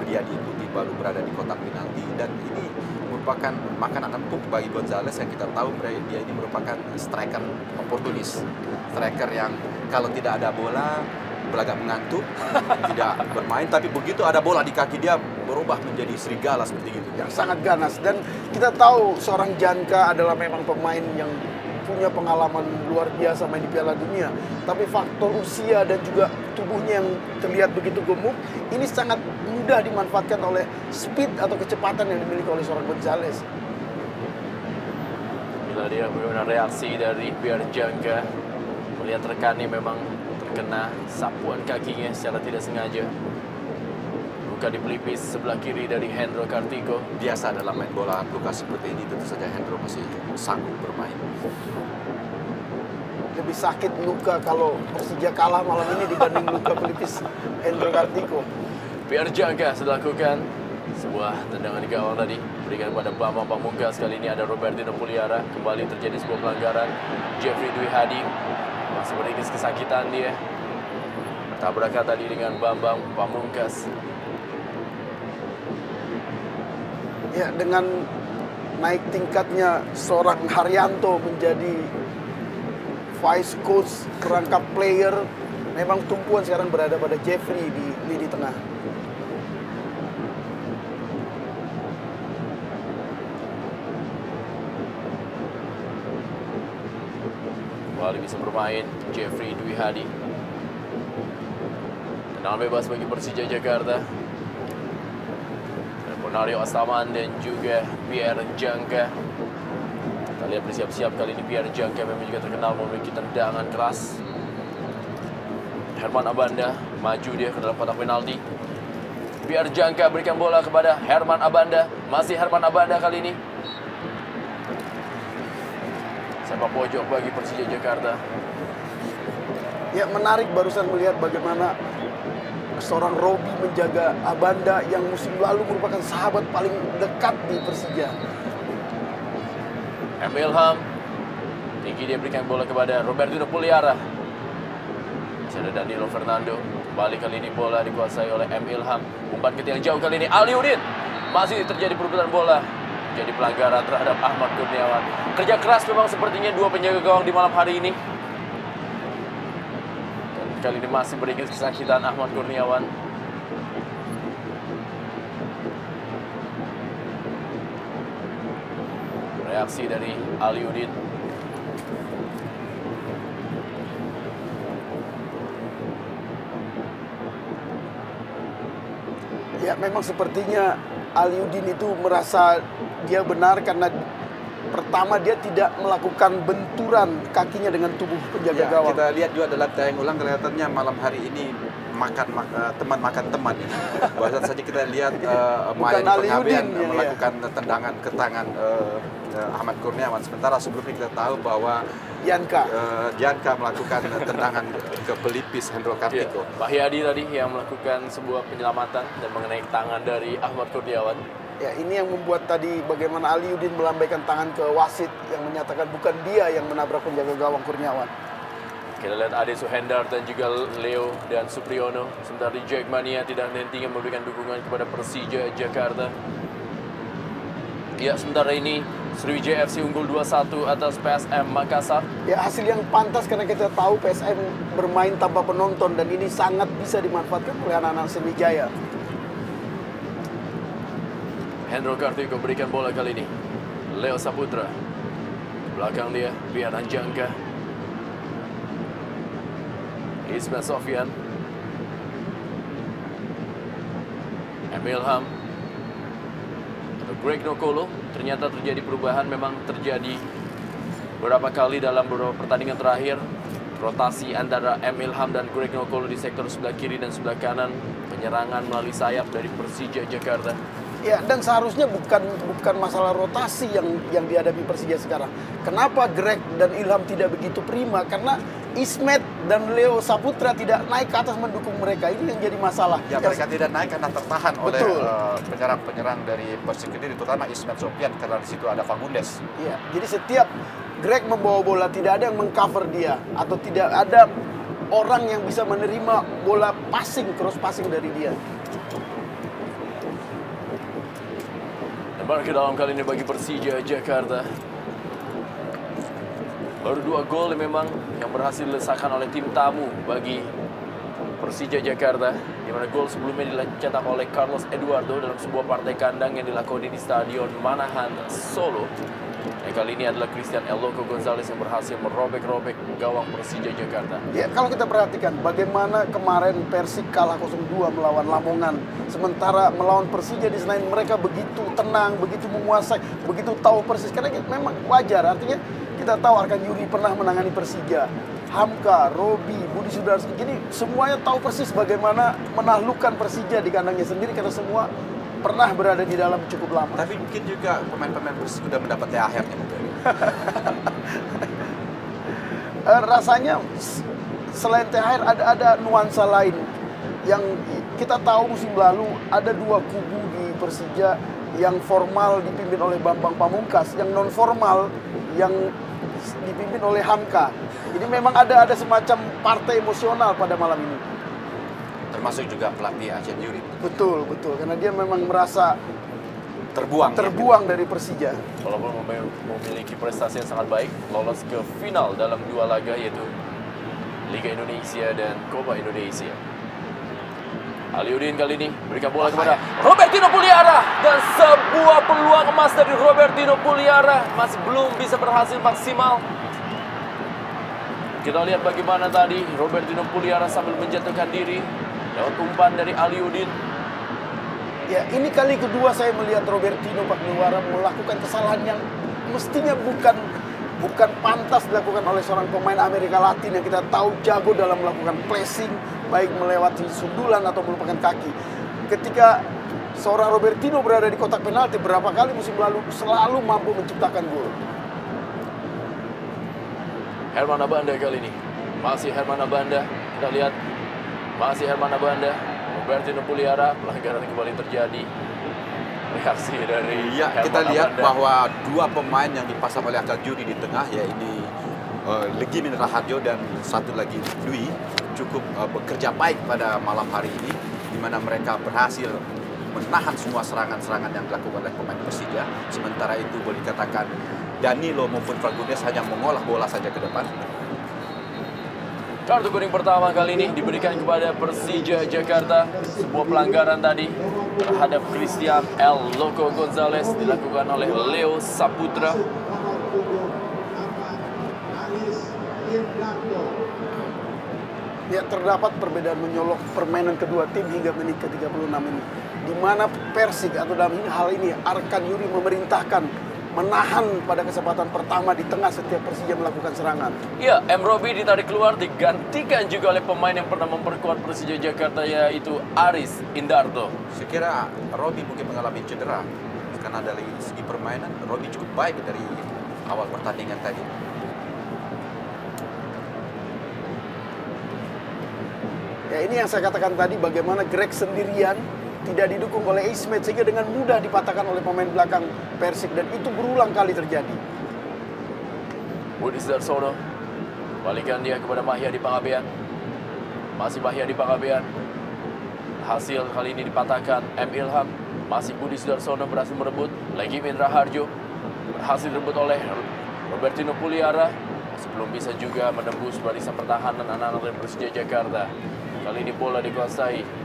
Speaker 3: Dia diikuti baru berada di kotak penalti dan ini merupakan makanan empuk bagi Gonzalez yang kita tahu dia ini merupakan striker oportunis, striker yang kalau tidak ada bola belagak mengantuk, tidak bermain, tapi begitu ada bola di kaki dia berubah menjadi serigala seperti itu.
Speaker 2: Yang sangat ganas dan kita tahu seorang Jangka adalah memang pemain yang punya pengalaman luar biasa main di Piala Dunia, tapi faktor usia dan juga tubuhnya yang terlihat begitu gemuk, ini sangat mudah dimanfaatkan oleh speed atau kecepatan yang dimiliki oleh seorang Gonzalez.
Speaker 1: Bila dia benar reaksi dari Pierre Jangka, melihat rekannya memang terkena sapuan kakinya secara tidak sengaja. Luka di pelipis sebelah kiri dari Hendro Kartiko.
Speaker 3: Biasa dalam main bola luka seperti ini, tentu saja Hendro masih sanggup bermain.
Speaker 2: Lebih sakit luka kalau Persija kalah malam ini dibanding luka pelipis Hendro Kartiko.
Speaker 1: Pierre Jangka sudah lakukan sebuah tendangan di gawang tadi, berikan kepada Bambang Pamungkas. Kali ini ada Robertino Puliara, kembali terjadi sebuah pelanggaran. Jeffrey Dwi Hadi masih beringis kesakitan dia. Tabrakan tadi dengan Bambang Pamungkas.
Speaker 2: Ya, dengan naik tingkatnya seorang Haryanto menjadi vice coach perangkap player, memang tumpuan sekarang berada pada Jeffrey di lini tengah.
Speaker 1: Kembali bisa bermain Jeffrey Dwi Hadi. Tendangan bebas bagi Persija Jakarta. Bonario Astaman dan juga Pierre Jangka. Kita lihat bersiap-siap kali ini Pierre Jangka memang juga terkenal memiliki tendangan keras. Herman Abanda maju dia ke dalam kotak penalti. Pierre Jangka berikan bola kepada Herman Abanda. Masih Herman Abanda kali ini. Sepak pojok bagi Persija Jakarta.
Speaker 2: Ya, menarik barusan melihat bagaimana seorang Robi menjaga Abanda yang musim lalu merupakan sahabat paling dekat di Persija.
Speaker 1: M. Ilham tinggi, dia berikan bola kepada Robertino Puliara. Masih ada Danilo Fernando. Kembali kali ini bola dikuasai oleh M. Ilham. Umpan ke tiang jauh kali ini Aliudin. Masih terjadi perebutan bola. Jadi pelanggaran terhadap Ahmad Kurniawan. Kerja keras memang sepertinya dua penjaga gawang di malam hari ini. Kali ini masih beringis kesakitan Ahmad Kurniawan. Reaksi dari Aliudin.
Speaker 2: Ya, memang sepertinya Aliudin itu merasa dia benar karena pertama dia tidak melakukan benturan kakinya dengan tubuh penjaga gawang.
Speaker 3: Kita lihat juga dalam tayang ulang, kelihatannya malam hari ini teman makan teman ini. Bahkan saja kita lihat Mayani Pengabdian melakukan tendangan ke tangan Ahmad Kurniawan. Sementara sebelumnya kita tahu bahwa Janka melakukan tendangan ke pelipis Hendro Kartiko.
Speaker 1: Ya, Pak Yadi tadi yang melakukan sebuah penyelamatan dan mengenai tangan dari Ahmad Kurniawan.
Speaker 2: Ya, ini yang membuat tadi bagaimana Aliudin melambaikan tangan ke wasit yang menyatakan bukan dia yang menabrak penjaga gawang Kurniawan.
Speaker 1: Kita lihat Ade Suhendar dan juga Leo dan Supriyono. Sementara di Jackmania tidak henti memberikan dukungan kepada Persija Jakarta. Ya, sementara ini Sriwijaya FC unggul 2-1 atas PSM Makassar.
Speaker 2: Ya, hasil yang pantas karena kita tahu PSM bermain tanpa penonton dan ini sangat bisa dimanfaatkan oleh anak-anak Sriwijaya.
Speaker 1: Hendro Kartiko berikan bola kali ini. Leo Saputra. Belakang dia, Pierre Jangka. Ismail Sofyan. M. Ilham. Atau Greg Nokolo. Ternyata terjadi perubahan, memang terjadi beberapa kali dalam beberapa pertandingan terakhir. Rotasi antara M. Ilham dan Greg Nokolo di sektor sebelah kiri dan sebelah kanan. Penyerangan melalui sayap dari Persija Jakarta.
Speaker 2: Ya, dan seharusnya bukan masalah rotasi yang dihadapi Persija sekarang. Kenapa Greg dan Ilham tidak begitu prima? Karena Ismet dan Leo Saputra tidak naik ke atas mendukung mereka. Ini yang jadi masalah.
Speaker 3: Ya, mereka tidak naik karena tertahan oleh penyerang-penyerang dari Persik Kediri, terutama Ismet Sofyan, karena di situ ada Fagundes.
Speaker 2: Iya, jadi setiap Greg membawa bola tidak ada yang mengcover dia atau tidak ada orang yang bisa menerima bola passing, cross passing dari dia.
Speaker 1: Baru ke dalam kali ini bagi Persija Jakarta. Baru 2 gol memang yang berhasil dilesakan oleh tim tamu bagi Persija Jakarta. Di mana gol sebelumnya dicetak oleh Carlos Eduardo dalam sebuah partai kandang yang dilakoni di Stadion Manahan, Solo. Dan kali ini adalah Christian El Loco Gonzalez yang berhasil merobek-robek gawang Persija Jakarta.
Speaker 2: Ya, kalau kita perhatikan bagaimana kemarin Persik kalah 0-2 melawan Lamongan. Sementara melawan Persija di Senayan mereka begitu tenang, begitu menguasai, begitu tahu persis. Karena memang wajar, artinya kita tahu Arkan Yuri pernah menangani Persija. Hamka, Robi, Budi Sudarso, jadi semuanya tahu persis bagaimana menaklukkan Persija di kandangnya sendiri karena semua pernah berada di dalam cukup lama.
Speaker 3: Tapi mungkin juga pemain-pemain Persik sudah mendapat THR-nya mungkin.
Speaker 2: Rasanya selain THR ada nuansa lain yang kita tahu musim lalu ada dua kubu di Persija, yang formal dipimpin oleh Bambang Pamungkas, yang non formal yang dipimpin oleh Hamka. Jadi memang ada semacam partai emosional pada malam ini.
Speaker 3: Termasuk juga pelatih Arkan Yuri.
Speaker 2: Betul, karena dia memang merasa terbuang dari Persija.
Speaker 1: Walaupun memiliki prestasi yang sangat baik, lolos ke final dalam 2 laga yaitu Liga Indonesia dan Copa Indonesia. Aliudin kali ini berikan bola kepada Robertino Puliara, dan sebuah peluang emas dari Robertino Puliara masih belum bisa berhasil maksimal. Kita lihat bagaimana tadi Robertino Puliara sambil menjatuhkan diri lewat umpan dari Aliudin.
Speaker 2: Ya, ini kali kedua saya melihat Robertino Puliara melakukan kesalahan yang mestinya bukan pantas dilakukan oleh seorang pemain Amerika Latin yang kita tahu jago dalam melakukan pressing, baik melewati sundulan atau melupakan kaki. Ketika seorang Robertino berada di kotak penalti berapa kali musim lalu selalu mampu menciptakan gol.
Speaker 1: Herman Abanda kali ini. Masih Herman Abanda. Kita lihat. Masih Herman Abanda. Robertino Puliara. Pelanggaran kembali terjadi. Reaksi dari
Speaker 3: ya,
Speaker 1: Herman
Speaker 3: kita lihat
Speaker 1: Abanda.
Speaker 3: bahwa 2 pemain yang dipasang oleh Arkan Yuri di tengah, yaitu Legimin Raharjo dan satu lagi Dwi, cukup bekerja baik pada malam hari ini, di mana mereka berhasil menahan semua serangan-serangan yang dilakukan oleh pemain Persija. Sementara itu boleh dikatakan Danilo maupun Fagundes hanya mengolah bola saja ke depan.
Speaker 1: Kartu kuning pertama kali ini diberikan kepada Persija Jakarta. Sebuah pelanggaran tadi terhadap Christian El Loco Gonzalez dilakukan oleh Leo Saputra.
Speaker 2: Ya, terdapat perbedaan menyolok permainan kedua tim hingga menit ke-36 ini. Di mana Persik atau dalam hal ini Arkan Yuri memerintahkan menahan pada kesempatan pertama di tengah setiap Persija melakukan serangan.
Speaker 1: Ya, M. Robi ditarik keluar, digantikan juga oleh pemain yang pernah memperkuat Persija Jakarta, yaitu Aris Indarto.
Speaker 3: Saya kira Robi mungkin mengalami cedera, karena dari segi permainan Robi cukup baik dari awal pertandingan tadi.
Speaker 2: Ya, ini yang saya katakan tadi, bagaimana Greg sendirian tidak didukung oleh Ismet sehingga dengan mudah dipatahkan oleh pemain belakang Persik, dan itu berulang kali terjadi.
Speaker 1: Budi Sudarsono balikan dia kepada Mahyadi Pangabean. Masih Mahyadi Pangabean. Hasil kali ini dipatahkan M. Ilham. Masih Budi Sudarsono berhasil merebut. Legimin Raharjo berhasil direbut oleh Robertino Puliara. Masih belum bisa juga menembus barisan pertahanan anak-anak dari Persija Jakarta. Kali ini bola dikuasai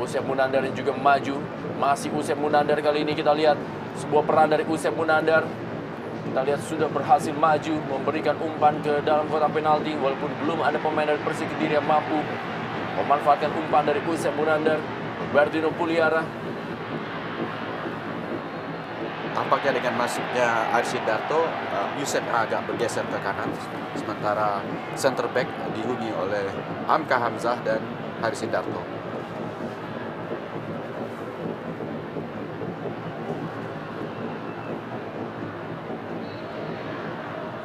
Speaker 1: Usep Munandar yang juga maju. Masih Usep Munandar kali ini kita lihat sebuah peran dari Usep Munandar. Kita lihat sudah berhasil maju memberikan umpan ke dalam kotak penalti, walaupun belum ada pemain dari Persik Kediri yang mampu memanfaatkan umpan dari Usep Munandar. Robertino Puliara.
Speaker 3: Tampaknya dengan masuknya Aris Indarto, Yusef agak bergeser ke kanan, sementara center back dihuni oleh Hamka Hamzah dan Aris Indarto.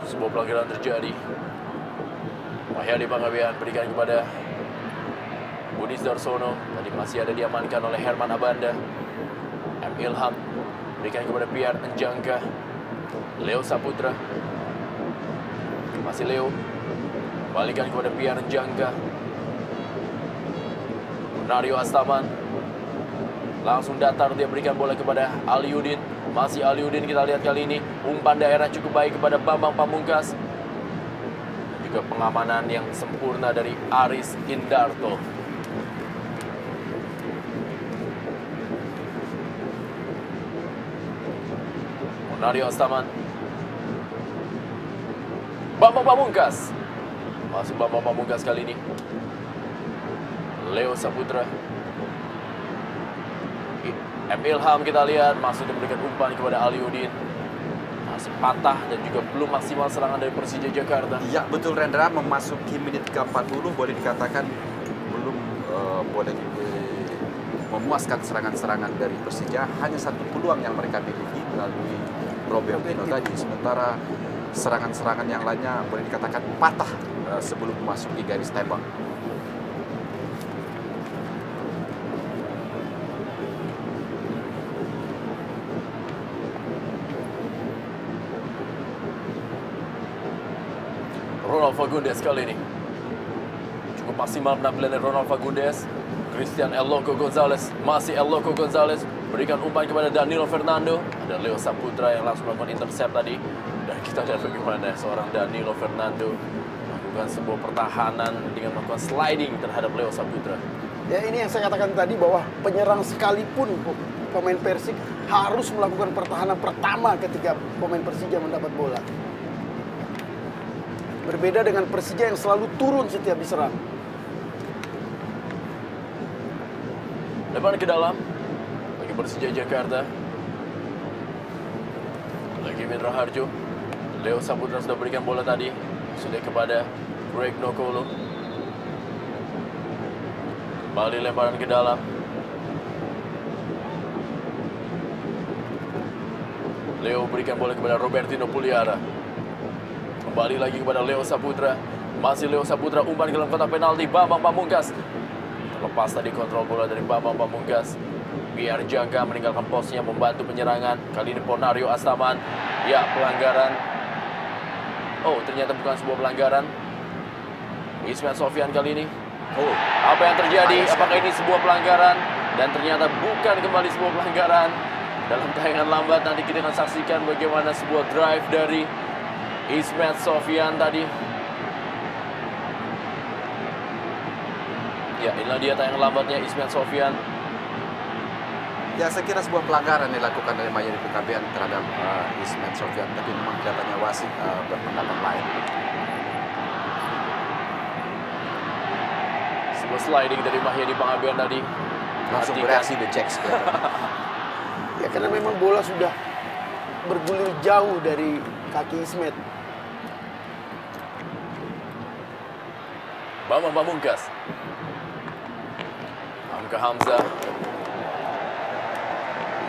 Speaker 1: Sebuah pelanggaran terjadi. Mahyadi Pangabean berikan kepada Budi Sudarsono. Tadi masih ada diamankan oleh Herman Abanda. M. Ilham berikan kepada Pierre Njangka. Leo Saputra. Masih Leo. Balikan kepada Pierre Njangka. Nario Astaman. Langsung datar dia berikan bola kepada Aliudin. Masih Aliudin, kita lihat kali ini umpan daerah cukup baik kepada Bambang Pamungkas. Juga pengamanan yang sempurna dari Aris Indarto. Nario Astaman. Bambang Pamungkas. Masih Bambang Pamungkas kali ini. Leo Saputra. M. Ilham kita lihat masih memberikan umpan kepada Aliudin. Masih patah dan juga belum maksimal serangan dari Persija Jakarta.
Speaker 3: Ya betul Rendra, memasuki menit ke-40 boleh dikatakan belum boleh memuaskan serangan-serangan dari Persija. Hanya satu peluang yang mereka miliki melalui Robertino tadi. Sementara serangan-serangan yang lainnya boleh dikatakan patah sebelum memasuki garis tembak.
Speaker 1: Ronald Fagundes kali ini cukup maksimal penampilan dari Ronald Fagundes. Christian El Loco Gonzalez, masih El Loco Gonzalez berikan umpan kepada Danilo Fernando. Ada Leo Saputra yang langsung melakukan intercept tadi. Dan kita lihat bagaimana seorang Danilo Fernando melakukan sebuah pertahanan dengan melakukan sliding terhadap Leo Saputra.
Speaker 2: Ya, ini yang saya katakan tadi bahwa penyerang sekalipun pemain Persik harus melakukan pertahanan pertama ketika pemain Persija mendapat bola. Berbeda dengan Persija yang selalu turun setiap diserang.
Speaker 1: Lebar ke dalam bagi Persija Jakarta. Lagi Mitra Harjo. Leo Saputra sudah berikan bola tadi. Sudah kepada Greg Nokolo. Kembali lemparan ke dalam. Leo berikan bola kepada Robertino Puliara. Kembali lagi kepada Leo Saputra. Masih Leo Saputra umpan ke dalam kotak penalti. Bambang Pamungkas. Terlepas tadi kontrol bola dari Bambang Pamungkas. Pierre Jangka meninggalkan posnya membantu penyerangan. Kali ini Ponario Astaman. Ya, pelanggaran. Oh, ternyata bukan sebuah pelanggaran. Ismail Sofyan kali ini. Oh, apa yang terjadi? Apakah ini sebuah pelanggaran? Dan ternyata bukan kembali sebuah pelanggaran. Dalam tayangan lambat nanti kita akan saksikan bagaimana sebuah drive dari Ismail Sofyan tadi. Ya, inilah dia tayangan lambatnya Ismail Sofyan.
Speaker 3: Ya, saya kira sebuah pelanggaran dilakukan oleh Mayuri PKBN terhadap Ismail Sofyan, tapi memang kelihatannya wasit berpendapat lain.
Speaker 1: Sebuah sliding dari Mahyadi Pangabean tadi.
Speaker 3: Langsung bereaksi The Jacks.
Speaker 2: Ya, karena memang bola sudah bergulir jauh dari kaki Ismet.
Speaker 1: Bambang Pamungkas. Hamka Hamzah.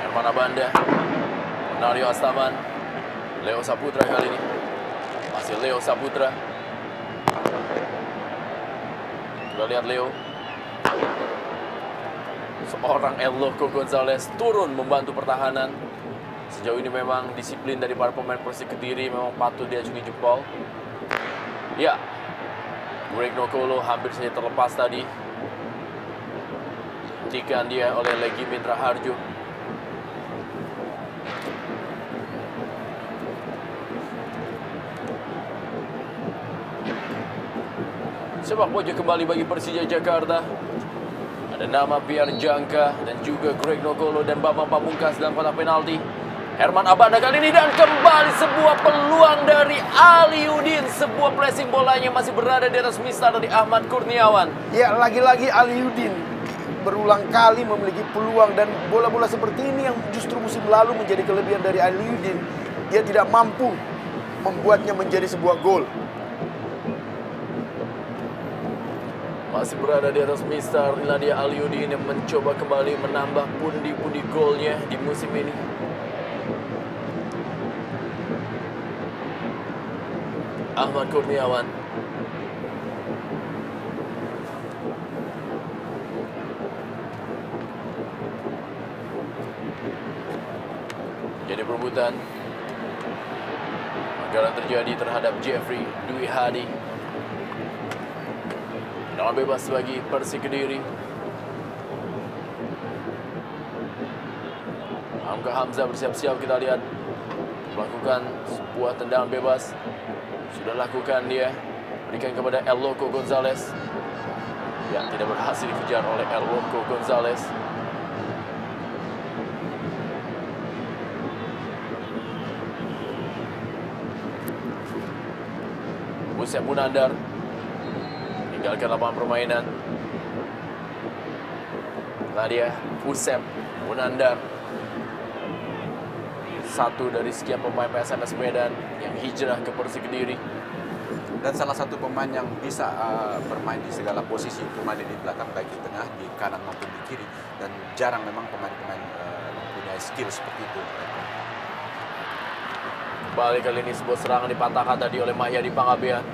Speaker 1: Herman Abanda. Nario Astaman. Leo Saputra kali ini. Masih Leo Saputra. Kita lihat Leo. Seorang El Loco Gonzalez turun membantu pertahanan. Sejauh ini memang disiplin dari para pemain Persik Kediri memang patut diacungi jempol. Ya, Greg Nokolo hampir saja terlepas tadi. Hentikan dia oleh Legi Mitra Harjo. Sepak pojok kembali bagi Persija Jakarta. Ada nama Pierre Jangka dan juga Greg Nokolo dan Bambang Pamungkas dalam kotak penalti. Herman Abanda kali ini dan kembali sebuah peluang dari Aliudin. Sebuah placing bolanya masih berada di atas mistar dari Ahmad Kurniawan.
Speaker 2: Ya, lagi-lagi Aliudin berulang kali memiliki peluang dan bola-bola seperti ini yang justru musim lalu menjadi kelebihan dari Aliudin. Dia tidak mampu membuatnya menjadi sebuah gol.
Speaker 1: Masih berada di atas mistar. Inilah dia Aliudin yang mencoba kembali menambah pundi-pundi golnya di musim ini. Ahmad Kurniawan. Jadi perebutan. Pelanggaran terjadi terhadap Jeffrey Dwi Hadi. Tendangan bebas bagi Persik Kediri. Hamka Hamzah bersiap-siap, kita lihat melakukan sebuah tendangan bebas. Sudah lakukan dia, berikan kepada El Loco Gonzalez. Ya, tidak berhasil dikejar oleh El Loco Gonzalez. Usep Munandar tinggalkan lapangan permainan. Nadia Usep Munandar, satu dari sekian pemain PSMS Medan yang hijrah ke Persik Kediri.
Speaker 3: Dan salah satu pemain yang bisa bermain di segala posisi, bermain di belakang, baik di tengah, di kanan maupun di kiri. Dan jarang memang pemain-pemain mempunyai skill seperti itu.
Speaker 1: Kembali kali ini sebuah serangan dipatahkan tadi oleh Mahyadi Pangabean.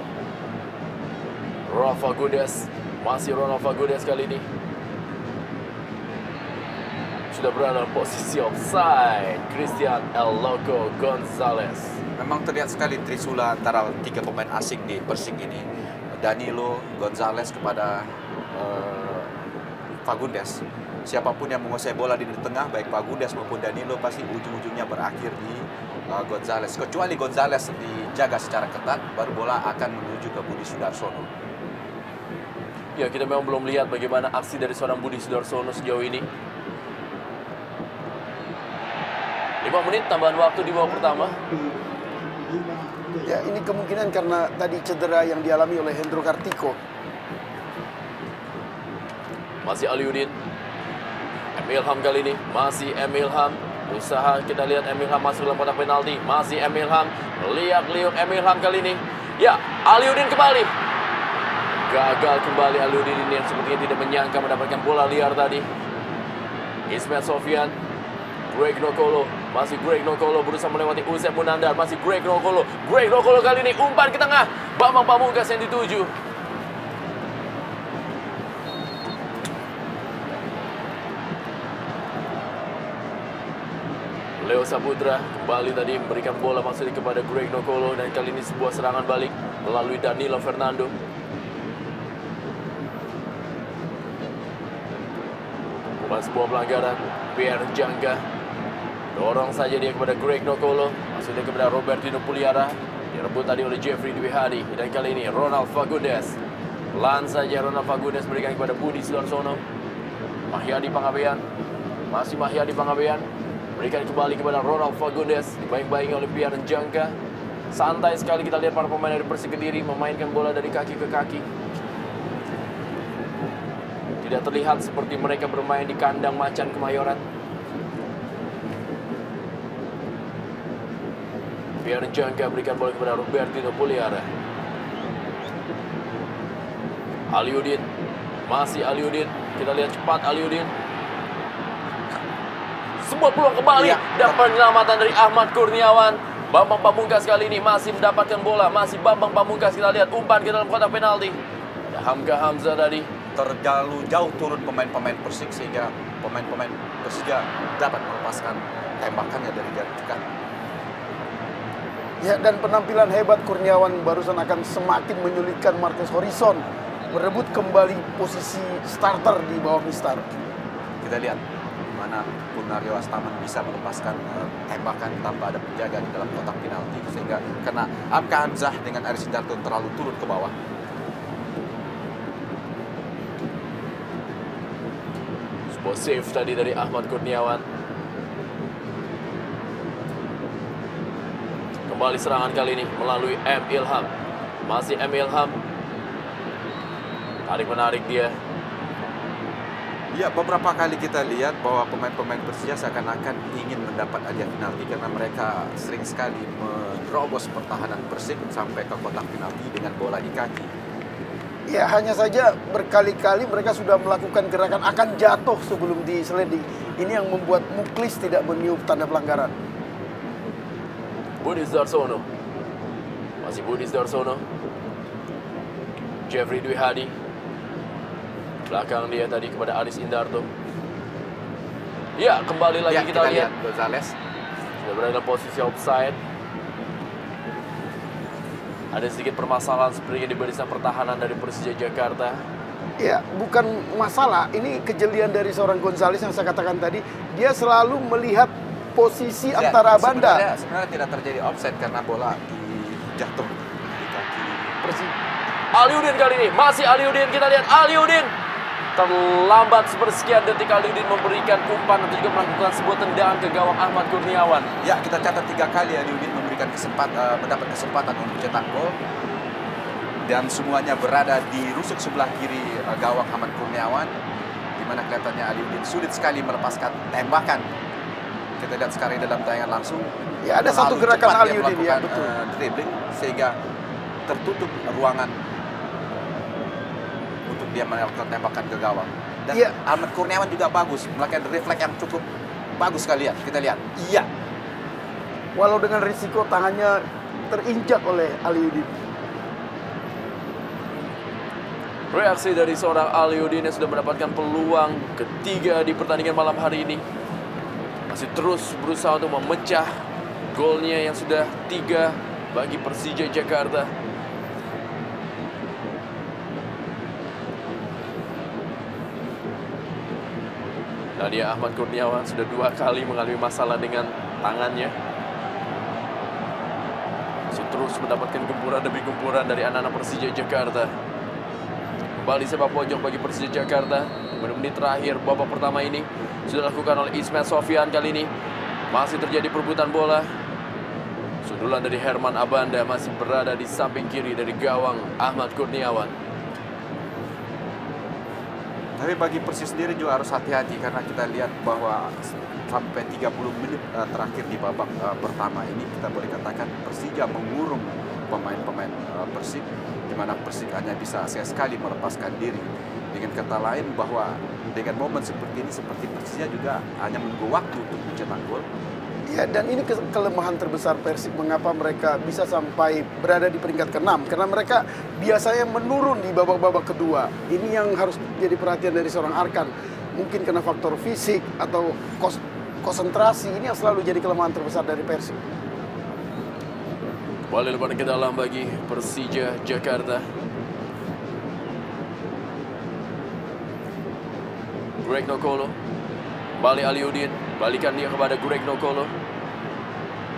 Speaker 1: Ronald Fagundes, masih Ronald Fagundes kali ini. Sudah berada dalam posisi offside. Christian El Loco Gonzalez.
Speaker 3: Memang terlihat sekali trisula antara tiga pemain asing di Persik ini. Danilo, Gonzalez kepada Fagundes. Siapapun yang menguasai bola di tengah, baik Fagundes maupun Danilo, pasti ujung-ujungnya berakhir di Gonzalez. Kecuali Gonzalez dijaga secara ketat, baru bola akan menuju ke Budi Sudarsono.
Speaker 1: Ya, kita memang belum lihat bagaimana aksi dari seorang Budi Sudarsono sejauh ini. 5 menit tambahan waktu di babak pertama.
Speaker 2: Ya, ini kemungkinan karena tadi cedera yang dialami oleh Hendro Kartiko.
Speaker 1: Masih Aliudin. Emilham kali ini, masih Emilham. Usaha kita lihat Emilham masuk dalam kotak penalti. Masih Emilham. Lihat Emilham kali ini. Ya, Aliudin kembali. Gagal kembali Aliudin ini yang sepertinya tidak menyangka mendapatkan bola liar tadi. Ismail Sofian. Greg Nokolo, masih Greg Nokolo berusaha melewati Usep Munandar, masih Greg Nokolo. Greg Nokolo kali ini umpan ke tengah. Bambang Pamungkas yang dituju. Leo Saputra kembali tadi memberikan bola maksudnya kepada Greg Nokolo, dan kali ini sebuah serangan balik melalui Danilo Fernando. Bukan sebuah pelanggaran. Pierre Jangga dorong saja dia kepada Greg Nokolo, maksudnya kepada Robertino Puliara, direbut tadi oleh Jeffrey Dwi Hadi. Dan kali ini Ronald Fagundes, pelan saja Ronald Fagundes berikan kepada Budi Sudarsono. Mahyadi Pangabean, masih Mahyadi Pangabean, berikan kembali kepada Ronald Fagundes, dibaing-baingi oleh Pierre Jangga. Santai sekali kita lihat para pemain dari Persik Kediri memainkan bola dari kaki ke kaki. Tidak terlihat seperti mereka bermain di kandang Macan Kemayoran. Pierre Jangga berikan bola kepada Robertino Puliara. Aliudin, masih Aliudin. Kita lihat cepat Aliudin. Sebuah peluang kembali dan penyelamatan dari Ahmad Kurniawan. Bambang Pamungkas kali ini masih mendapatkan bola. Masih Bambang Pamungkas, kita lihat umpan ke dalam kotak penalti. Hamka Hamzah tadi
Speaker 3: terlalu jauh turun pemain-pemain Persik sehingga pemain-pemain Persija dapat melepaskan tembakannya dari jarak dekat.
Speaker 2: Ya, dan penampilan hebat Kurniawan barusan akan semakin menyulitkan Marcus Horizon merebut kembali posisi starter di bawah Mistar.
Speaker 3: Kita lihat mana Gunario Astaman bisa melepaskan tembakan tanpa ada penjaga di dalam kotak penalti, sehingga karena Hamka Hamzah dengan Aris Indarto terlalu turun ke bawah.
Speaker 1: Sebuah save tadi dari Ahmad Kurniawan. Kembali serangan kali ini melalui M. Ilham. Masih M. Ilham. Tarik-menarik dia.
Speaker 3: Ya, beberapa kali kita lihat bahwa pemain-pemain Persija seakan-akan ingin mendapat hadiah penalti karena mereka sering sekali menerobos pertahanan Persik sampai ke kotak penalti dengan bola di kaki.
Speaker 2: Ya, hanya saja berkali-kali mereka sudah melakukan gerakan akan jatuh sebelum disliding. Ini yang membuat Muklis tidak meniup tanda pelanggaran.
Speaker 1: Budi Sudarsono. Masih Budi Sudarsono. Jeffrey Dwi Hadi. Belakang dia tadi kepada Aris Indarto. Ya, kembali lagi
Speaker 3: ya,
Speaker 1: kita lihat
Speaker 3: Gonzalez
Speaker 1: sudah berada dalam posisi offside. Ada sedikit permasalahan sepertinya di barisan pertahanan dari Persija Jakarta.
Speaker 2: Ya, bukan masalah. Ini kejelian dari seorang Gonzalez yang saya katakan tadi. Dia selalu melihat posisi antara banda.
Speaker 3: Sebenarnya tidak terjadi offside karena bola jatuh di kaki Persija.
Speaker 1: Aliudin kali ini, masih Aliudin, kita lihat Aliudin. Terlambat sepersekian detik Aliudin memberikan umpan atau juga melakukan sebuah tendangan ke gawang Ahmad Kurniawan.
Speaker 3: Ya, kita catat 3 kali Aliudin mendapat kesempatan untuk cetak gol. dan semuanya berada di rusuk sebelah kiri gawang Ahmad Kurniawan, di mana kelihatannya Aliuddin sulit sekali melepaskan tembakan. Kita lihat sekarang dalam tayangan langsung.
Speaker 2: Ya, ada satu gerakan Aliuddin, ya, betul.
Speaker 3: Dribbling sehingga tertutup ruangan untuk dia melakukan tembakan ke gawang. Dan
Speaker 2: ya,
Speaker 3: Ahmad Kurniawan juga bagus melakukan refleks yang cukup bagus sekali ya. Kita lihat. Iya.
Speaker 2: Walau dengan risiko tangannya terinjak oleh Aliuddin.
Speaker 1: Reaksi dari seorang Aliuddin yang sudah mendapatkan peluang ketiga di pertandingan malam hari ini. Masih terus berusaha untuk memecah golnya yang sudah 3 bagi Persija Jakarta. Nadia Ahmad Kurniawan sudah 2 kali mengalami masalah dengan tangannya. Masih terus mendapatkan gempuran demi gempuran dari anak-anak Persija Jakarta. Kembali sepak pojok bagi Persija Jakarta. Menit terakhir babak pertama ini sudah dilakukan oleh Ismail Sofyan. Kali ini masih terjadi perebutan bola. Sundulan dari Herman Abanda masih berada di samping kiri dari gawang Ahmad Kurniawan.
Speaker 3: Tapi bagi Persis sendiri juga harus hati-hati karena kita lihat bahwa sampai 30 menit terakhir di babak pertama ini kita boleh katakan Persija mengurung pemain-pemain Persib, di mana Persib hanya bisa sekali melepaskan diri. Dengan kata lain bahwa dengan momen seperti ini, seperti Persija juga hanya menunggu waktu untuk mencetak gol.
Speaker 2: Ya, dan ini kelemahan terbesar Persib, mengapa mereka bisa sampai berada di peringkat ke-6, karena mereka biasanya menurun di babak-babak kedua. Ini yang harus jadi perhatian dari seorang Arkan. Mungkin karena faktor fisik atau konsentrasi, ini yang selalu jadi kelemahan terbesar dari Persib.
Speaker 1: Bola lebar ke dalam bagi Persija Jakarta. Greg Nokolo, kembali Aliuddin, balikan dia kepada Greg Nokolo.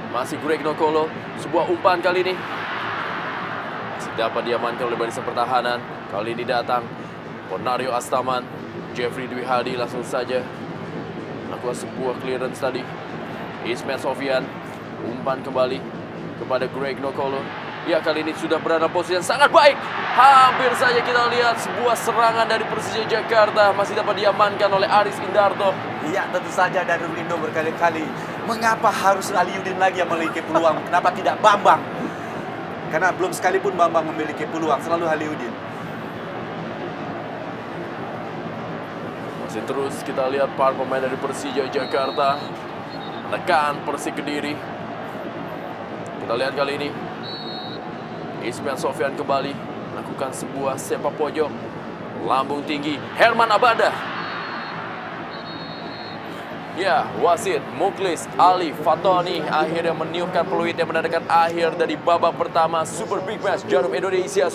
Speaker 1: Masih Greg Nokolo, sebuah umpan kali ini masih dapat diamankan oleh barisan pertahanan. Kali ini datang Ponario Astaman, Jeffrey Dwi Hadi langsung saja lakukan sebuah clearance tadi. Ismail Sofyan, umpan kembali kepada Greg Nokolo. Ya, kali ini sudah berada posisi yang sangat baik. Hampir saja kita lihat sebuah serangan dari Persija Jakarta masih dapat diamankan oleh Aris Indarto.
Speaker 3: Iya, tentu saja dari Rindo berkali-kali. Mengapa harus Aliuddin lagi yang memiliki peluang? Kenapa tidak Bambang? Karena belum sekalipun Bambang memiliki peluang, selalu Aliuddin.
Speaker 1: Masih terus kita lihat para pemain dari Persija Jakarta menekan Persik Kediri. Kita lihat kali ini Ismail Sofyan kembali melakukan sebuah sepak pojok lambung tinggi. Herman Abanda. Ya, wasit Muklis Ali Fatoni akhirnya meniupkan peluit yang menandakan akhir dari babak pertama Super Big Match Jarum Indonesia.